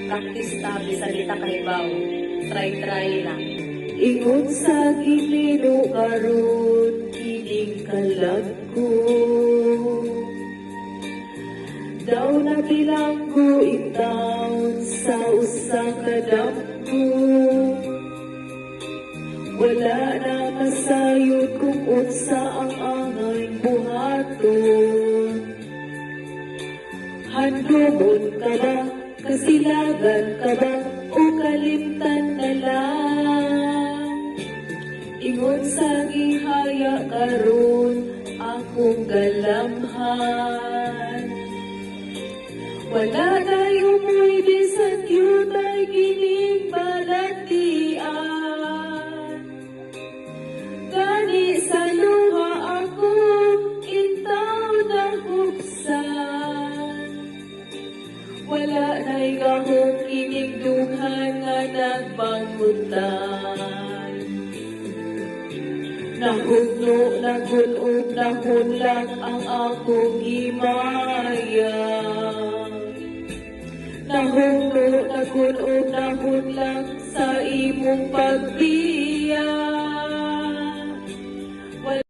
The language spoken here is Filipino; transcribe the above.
Practice ta, bisalita kahibaw. Try lang. Ingon sa Ginoo karon kining kalag ko. Daw na bilanggo itaon sa usa ka dapko. Wala na masayod kung unsa ang angay buhaton. Handumon ka ba, kasilagan ka ba, o kalimtan na lang? Ingon sa gihaya karon akong galamhan. Wala tayong pwede sa cute ay gining balatian. Gani sa luha ako, intaw na huksan. Wala na'y gahong kining dunghan nga nagbangutan. Nahugno, nagunod, nahunlag ang akong himaya. Nahugno, nagunod, nahunlag sa imong pagpili.